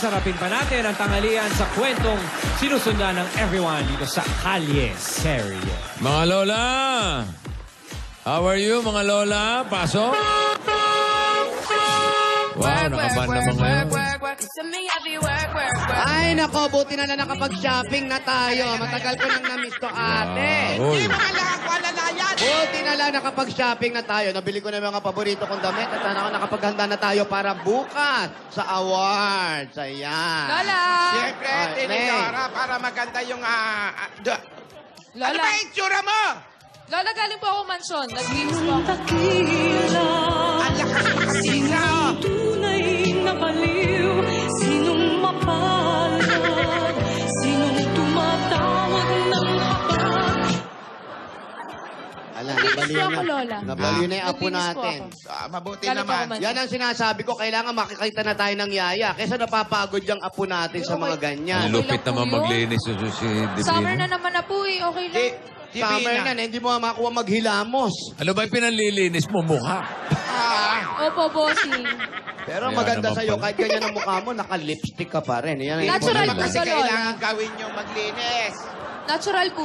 Sasarapin pa natin ang tanghalian sa kwentong sinusundan ng everyone dito sa Kalye Serye. Mga lola! How are you, mga lola? Pasok? Wow, nakaban naman ngayon. Ay, nako, buti na nakapag-shopping na tayo. Matagal ko nang na-miss to, ate. Uy. Buti na lang nakapag-shopping na tayo. Nabili ko na yung mga paborito kong damit at sana ako nakapaghanda na tayo para bukas sa awards. Ayan. Lola! Siyempre, Tinidora, para maganda yung... Lola! Ano ba yung tsura mo? Lola, galing po ako mansyon. Nag-inis po ako. Ang lakas makasira. Tunay na baliw, sinong mapalad, sinong tumatawag ng kapag. Ala, Nag-inis nabaliw po ako, na. Lola. Nabaliw na yung apo Nag-inis po natin. ako. Mabuti Galing po ako naman. mansyon. Yan ang sinasabi ko, kailangan makikita na tayo ng yaya. Kesa napapagod yung apo natin sa mga ganyan. Ang lupit lang po naman yun. maglinis si Divino. Summer na naman na po eh. Okay lang. Summer na, hindi mo makuha maghilamos. Ano ba yung pinanlilinis mo? Mukha. Opo, bossing. Pero Kaya maganda naman sa'yo, pala. kahit ganyan ang mukha mo, naka-lipstick ka pa rin. Yan, ang Natural importante. Kasi po, Lola. kailangan gawin yung maglinis. Natural po.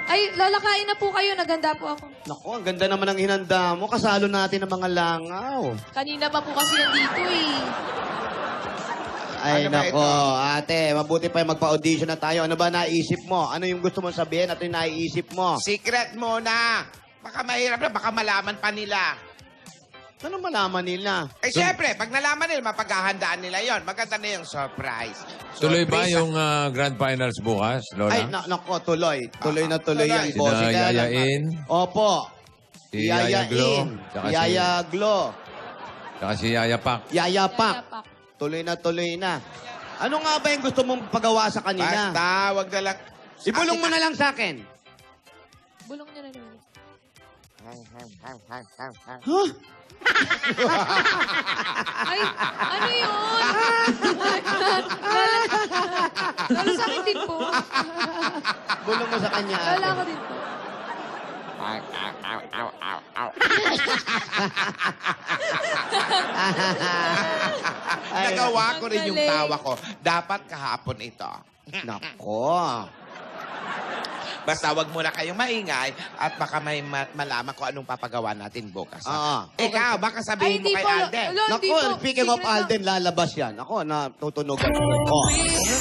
Ay, Lola, kain na po kayo. Naganda po ako. Naku, ang ganda naman ang hinanda mo. Kasalo natin ang mga langaw. Kanina pa po kasi nandito eh. Ay, Ano ba nako, ito? ate, mabuti pa yung magpa-audition na tayo. Ano ba naisip mo? Ano yung gusto mong sabihin at yung naiisip mo? Secret muna. Baka mahirap na, baka malaman pa nila. Ano malaman nila? Eh, syempre, pag nalaman nila, mapaghahandaan nila yon. Maganda na yung surprise. Tuloy ba Surprise, yung Grand Finals bukas, Lola? Ay, nako, tuloy. Tuloy na tuloy Tuloy. yan, boss. Sina Kaya lang- Yayain? Opo. Si Yaya Glo, tsaka si- Yaya Glo. Saka si Yaya Pak. Yaya Pak. Yapak. Tuloy na. Ano nga ba yung gusto mong pagawa sa kanila? Basta, wag na lang. Ibulong mo na lang sa akin. Bulong niya na naman. Huh? Ay, ano yun? Lola, sa akin din po. Bulong mo sa kanya. ate. Lola, ako din po. Nagawa ko rin yung Ang galing. tawa ko. Dapat kahapon ito. Nako. Basta wag muna kayong maingay at baka may malaman ko anong papagawa natin bukas. Ah. Ikaw, baka Ay, sabihin mo hindi kay po. Alden. Lola, hindi Nako, po. speaking of Secret lang. Alden, lalabas yan. Ako, natutunogan ko. Oh,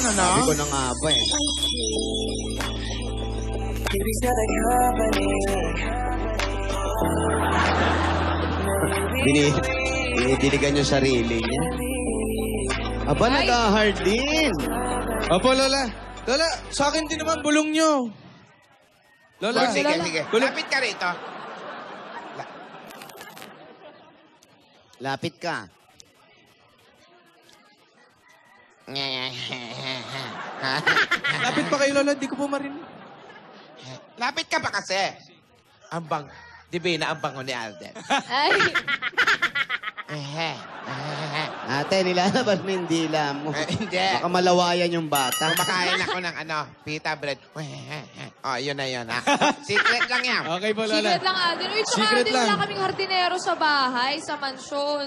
sabi ko na nga ba eh. Binidiligan yung sarili niya. Aba, Ay. nag-hard din. Opo, Lola. Lola, sa akin din naman bulong nyo. Lola. Oh, sige, Lola. sige. Kulot. Lapit ka rito. Lapit ka. Lapit pa kay Lola, di ko po marinig. Lapit ka pa kasi. Ang bang... Divina, ang bango ni Alden. Ay, Ah, Ate, nilalabas mo yung dila mo. Hindi. Baka malawayan yung bata. Kumakain ako ng pita bread. Oh, yun na yun, ha? Secret lang yan. Okay po, Lola. secret lang, Alden. Uy, tsaka Secret Alden, lang. wala kaming hardinero sa bahay, sa mansyon.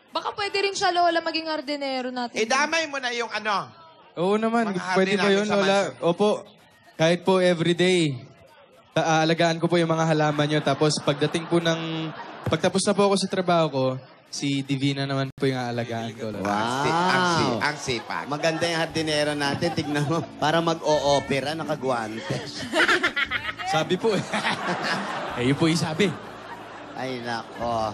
Baka pwede rin siya, Lola, maging hardinero natin. Idamay mo na yung Oo naman, Mga pwede hardin ba yun, namin sa Lola? mansion. Opo, kahit po everyday, aalagaan ko po yung mga halaman nyo. Tapos pagdating po pagtapos na po ako sa trabaho ko, si Divina naman po yung aalagaan ko, Lola. Wow. Ang sipag. Maganda yung hardinero natin. Tignan mo. Para mag-o-opera, nakagwantes. Sabi po eh. Yun po yung sabi. Ay, nako.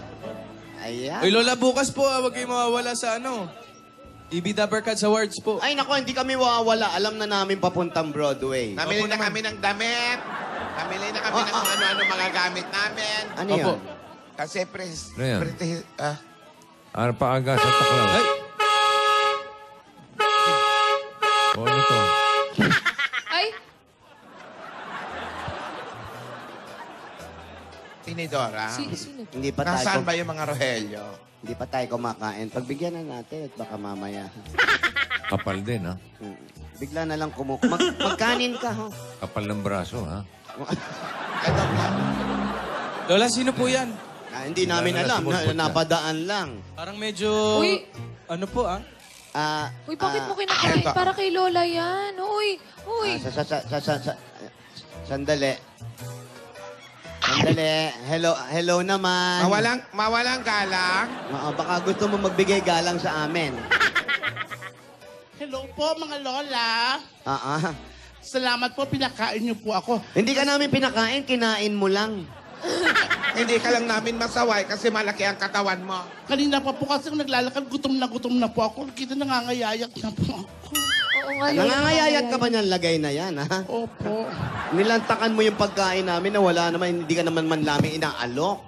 Ayan. Uy, Lola, bukas po, huwag kayong mawawala sa EB Dapper Cats Awards po. Ay, nako, hindi kami wawala. Alam na namin papuntang Broadway. Namili na kami ng damit. Namili na kami ng ano-ano mga gamit namin. Ano Opo. yun? Kasi Ano yan? ah, Ano pa aga sa taklaw? Ay, O, ano to? Ay, Tinidora. sino? Hindi pa tayo, Nasaan ba yung mga Rogelio? hindi pa tayo kumakain. Pagbigyan na natin at baka mamaya. Kapal din, ha? Bigla na lang magkanin ka, ha? Kapal ng braso, ha? Ito po. Lola, sino po yan? Hindi namin Wala na alam. sumulpot na. Napadaan lang. Parang medyo... Uy. Ano po, Uy, bakit mo kinakain? eto. Para kay Lola yan. Uy. Sandali. Hello naman. Mawalang galang. Baka gusto mo magbigay galang sa amin. Hello po, mga lola. Salamat po, pinakain niyo po ako. Hindi ka namin pinakain, kinain mo lang. Hindi ka lang namin masaway kasi malaki ang katawan mo. Kanina pa po kasi kung naglalakad, gutom na po ako. Kita nangangayayak na po ako. Oo nga, Lola. Nangangayayat ka ba niyan lagay na yan, ha? Opo. Nilantakan mo yung pagkain namin na wala naman, hindi ka naman man namin inaalok.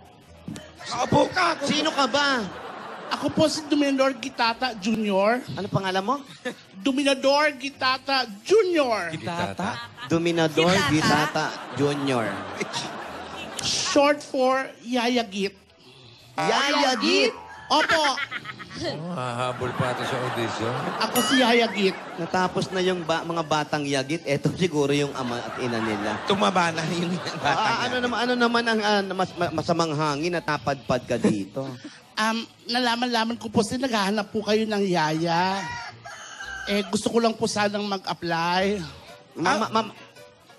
Kaupo ka. Sino ka ba? Ako po si Dominador Gitata Jr. Ano pangalan mo? Dominador Gitata Jr. Dominador Gitata Jr. Short for Yayagit. Yayagit! Opo, Hahabol pa ito sa audition. ako si Yayagit. Natapos na yung mga batang yagit. Eto siguro yung ama at ina nila. Tumaba na yung bata niya. Ano naman ang masamang hangin na tapadpad ka dito? Nalaman ko po naghahanap po kayo ng yaya. Gusto ko lang po sanang mag-apply.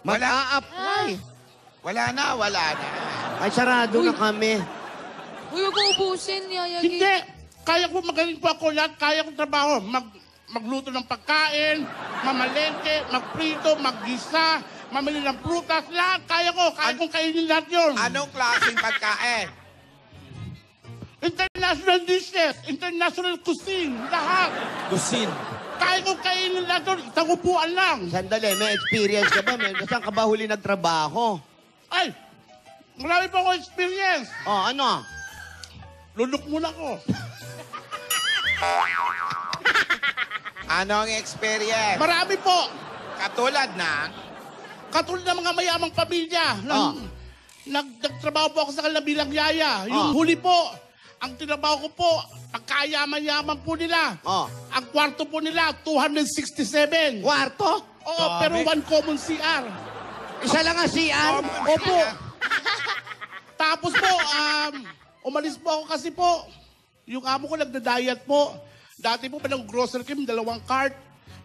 Mag-a-apply. Wala na. Ay, sarado na kami. Uy, wag mo ubusin, Yayagi. Hindi! Kaya ko magaling po ako lahat. Kaya ko trabaho. Magluto ng pagkain, mamalengke, magprito, maggisa, mamili ng prutas, lahat. Kaya kong kainin lahat yun. Anong klaseng pagkain? International dishes, international cuisine, lahat. Kusin. Kaya kong kainin lahat yun. Isang upuan lang. Sandali, may experience ka ba? Saan ka ba huli nagtrabaho? Ay! Marami pa akong experience. Ano? Lulok muna ko. Anong experience? Marami po. Katulad ng... Katulad ng mga mayamang pamilya. Nagtrabaho po ako sa kanila bilang yaya. Yung huli po, ang tinabaho ko po, pagkayaman-yaman po nila. Ang kwarto po nila, 267. Kwarto? Oo, pero one common CR. Isa lang ang CR? Opo. Tapos po, umalis po ako kasi po, yung amo ko nagda-diet po. Dati po, panang grocery kami, 2 cart.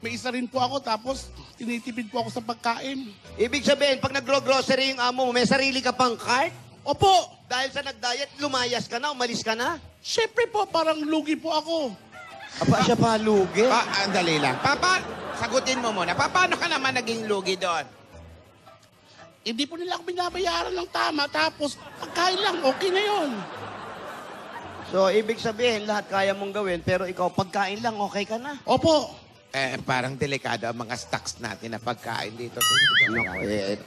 May isa rin po ako, tapos tinitipid po ako sa pagkain. Ibig sabihin, pag nagro-grocery yung amo mo, may sarili ka pang cart? Opo. Dahil sa nag-diet, lumayas ka na, umalis ka na? Siyempre po, parang lugi po ako. Aba, siya pa lugi. Andali lang. Sagutin mo muna. Paano ka naman naging lugi doon? Hindi po nila ako binabayaran ng tama, tapos pagkain lang, okay na yun. So, ibig sabihin, lahat kaya mong gawin, pero ikaw, pagkain lang, okay ka na? Opo. Parang delikado ang mga stocks natin na pagkain dito.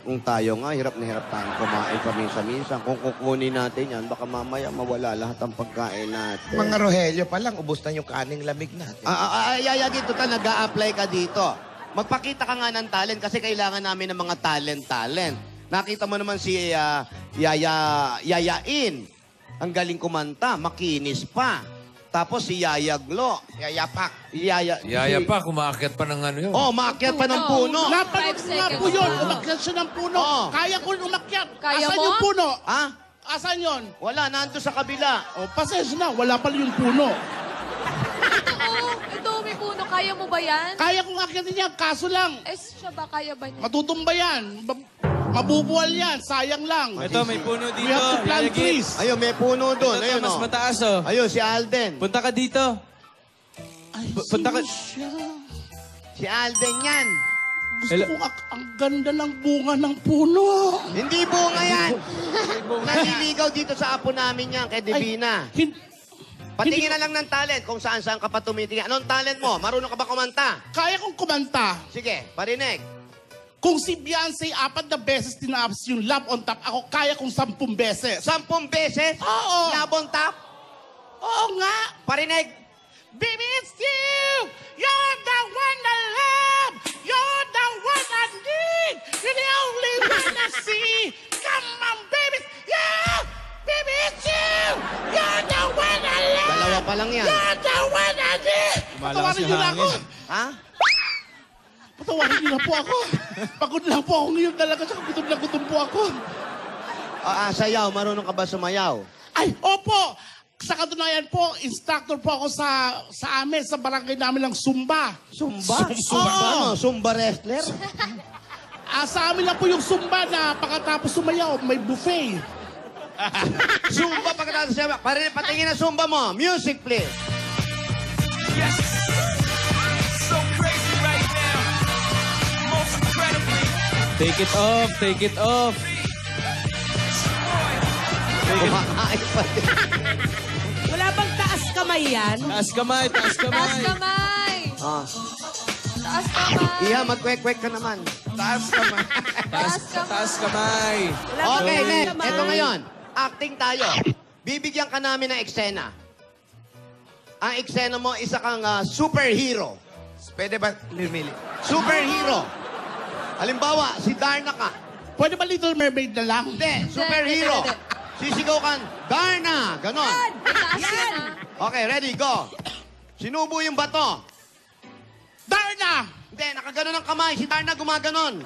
Kung tayo nga, hirap na hirap tayong kumain paminsan-minsan. Kung kukunin natin yan, baka mamaya mawala lahat ang pagkain natin. Mga Rogelio pa lang, ubos na yung kaning lamig natin. Yaya, dito ka, nag-a-apply ka dito. Magpakita ka nga ng talent kasi kailangan namin ng mga talent. Nakita mo naman si Yayain. Ang galing kumanta, makinis pa. Tapos si Yaya Glo. Yayapak. Yaya pa, kumaakyat pa ng ano yun. Maakyat pa ng puno. Napanood 5 ko nga po seconds. yun. Umakyat siya ng puno. Kaya ko umakyat. Kaya Asan mo? yung puno? Ha? Asan yun? Wala, nando sa kabila. Pasensya na. Wala pala yung puno. Ito, may puno. Kaya mo ba yan? Kaya kong akyatin yan. Kaso lang, Siya ba? Kaya ba niya? matutumba yan. Mabubuwal yan. Sayang lang. Ito, may puno We dito. have to plant Yayagit. trees. Ayun, may puno doon. Ito, Ayun, mas mataas, oh. Ayun, si Alden. Punta ka dito. Ay, punta ka- siya. Si Alden yan. Gusto ko ang ganda ng bunga ng puno. Hindi bunga yan. Naliligaw dito sa apo namin yan, kay Divina. Patingin na lang ng talent kung saan-saan ka pa tumitingin. Anong talent mo? Marunong ka ba kumanta? Kaya kong kumanta. Sige, parinig. Kung si Beyonce 4 na beses tinaps yung Love on Top, ako kaya kong 10 beses. 10 beses? Oo. Labon tap? Oo nga. Parinig. Baby, it's you. You're the one I love. You're the one I need. You're the only one I see. Come on, baby. Yeah. Baby, it's you. You're the one I love. Dalawa pa lang yan. You're the one I need. Malakas Patawarin yung niyo na ako. hangin. Ha? Patawarin niyo na po ako. Pagod lang po ako ngayon talaga. Tsaka gutom na gutom po ako. Sayaw. Marunong ka ba sumayaw? Ay, opo. sa katunayan po, instructor po ako sa amin, sa barangay namin ng Zumba. Zumba? Oo. Ano? Zumba wrestler? Sa amin lang po yung Zumba na pagkatapos sumayaw, may buffet. Zumba pagkatapos siya. Patingin na Zumba mo. Music, please. Take it off, take it off. Kumakain pa din. Wala bang taas kamay yan? Taas kamay, taas kamay. Taas kamay! Ah. Taas kamay! Iha, magkwek-kwek ka naman. Taas naman. Taas kamay. Okay, Wala Ned. bang kamay? Ito ngayon. Acting tayo. Bibigyan ka namin ng eksena. Ang eksena mo, isa kang superhero. Pwede ba lumili? Superhero. Halimbawa, si Darna ka. Pwede ba Little Mermaid na lang? Hindi, superhero. Hindi. Sisigaw kan, Darna. Ganon. Taas yan ah. Okay, ready, go. Sinubo yung bato. Darna! Hindi, nakaganon ang kamay. Si Darna gumaganon.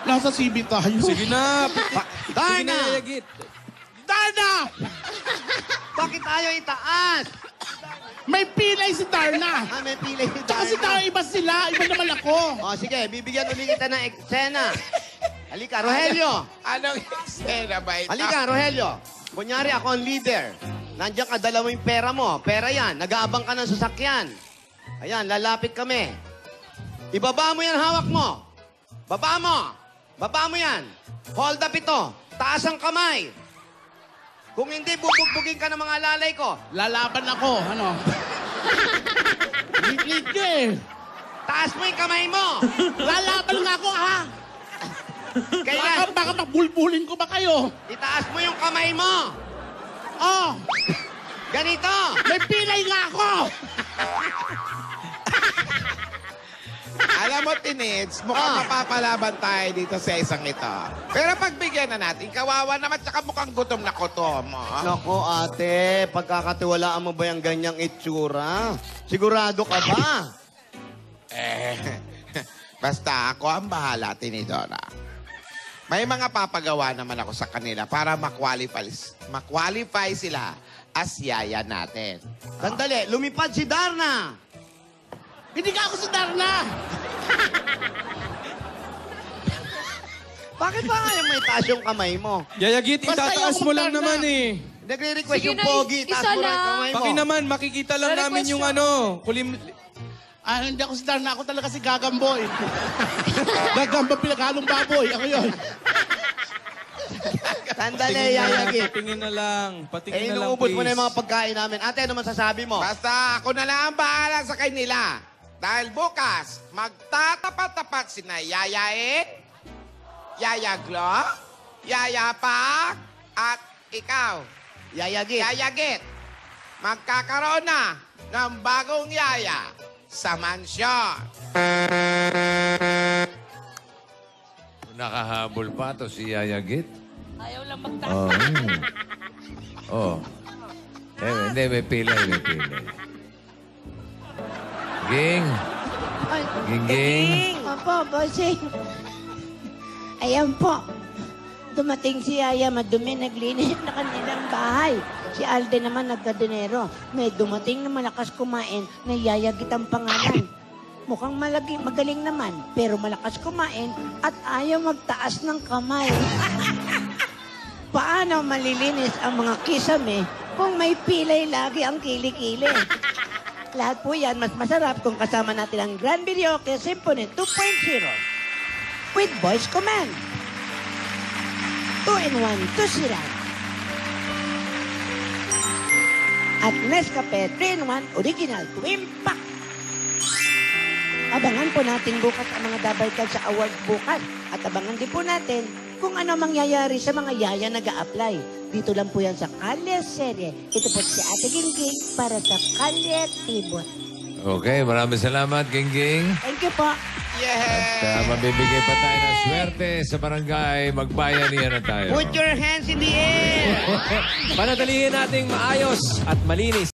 Nasa CB tayo. Sige na. Sige na, Darna! Yayagit. Darna! Bakit tayo itaas? May pilay si Darna. May pilay si Tsaka si Darna, iba sila. Iba naman ako. O, sige, bibigyan ulit kita ng eksena. Halika, Rogelio. Anong eksena ba ito? Halika, Rogelio. Kunyari, ako ang leader. Nandiyan ka, dalawa yung pera mo. Pera yan. Nag-aabang ka ng sasakyan. Ayan, lalapit kami. Ibaba mo yan, hawak mo. Baba mo. Baba mo yan. Hold up ito. Taas ang kamay. Kung hindi, bubugbugin ka ng mga lalay ko. Lalaban ako. Ano? Lit-lit nyo eh. Taas mo yung kamay mo. Lalaban nga ako, ha? Kailan? Baka magbulbulin ko ba kayo? Itaas mo yung kamay mo. Oh, Ganito. may pilay nga ako. Alam mo, Tinits, mukhang mapapalaban tayo dito sa isang ito. Pero pagbigyan na natin, kawawa naman, tsaka mukhang gutom na kutom. Nako, ate. Pagkakatiwalaan mo ba yung ganyang itsura? Sigurado ka ba? Basta ako ang bahala, Tinidora. May mga papagawa naman ako sa kanila para ma-qualify sila as yaya natin. Sandali, lumipad si Darna. Hindi ka ako si Darna. Bakit ba ayaw mo itaas yung kamay mo? Yayagit, Basta itataas yung mo lang Darna. naman eh. Nagre-request Sige yung na, pogi. Taas isa mo lang yung lang. kamay mo. Paki naman, makikita lang Request namin yung yun. ano. Hindi ako si Darna. Ako talaga si Gagamboy. Gagamba pinaghalong baboy. Ako yun. Sandali, yayagit. Patingin na lang. Patingin na lang, Inuubos mo na please. yung mga pagkain namin. Ate, ano masasabi mo? Basta ako na lang ang bahala sa kanila. Dahil bukas, magtatapat-tapat sina Yaya Ed, Yaya Glo, Yaya Pak, at ikaw, Yayagit. Yaya Git. Magkakaroon na ng bagong yaya sa mansyon. Nakahabol pa to si Yayagit. Ayaw lang magtaas. Oh. Hindi, may pilay, may pilay. Ging. Ging. Opo, bossing. Ayan po. Dumating si Yaya, madumi, naglinis na kanilang bahay. Si Alden naman nagdadinero. May dumating na malakas kumain na Yayagit ang pangalan. Mukhang magaling naman, pero malakas kumain at ayaw magtaas ng kamay. Paano malilinis ang mga kisame kung may pilay lagi ang kilikili? Lahat po yan mas masarap kung kasama natin ang Grand Videoke Symphony 2.0 with voice command. 2-in-1 to siran. At Nescafe 3-in-1 Original to Impact. Abangan po natin bukas ang mga Dabay Card sa awards bukas. At abangan din po natin kung ano mangyayari sa mga yaya nag-a-apply. Dito lang po yan sa Kalye Serye. Ito po si Ate Gingging para sa Kalye Tibot. Okay, maraming salamat, Ging. Thank you po. At mabibigay pa tayo ng swerte sa barangay. Magbayanihan na tayo. Put your hands in the air! Panatilihin nating maayos at malinis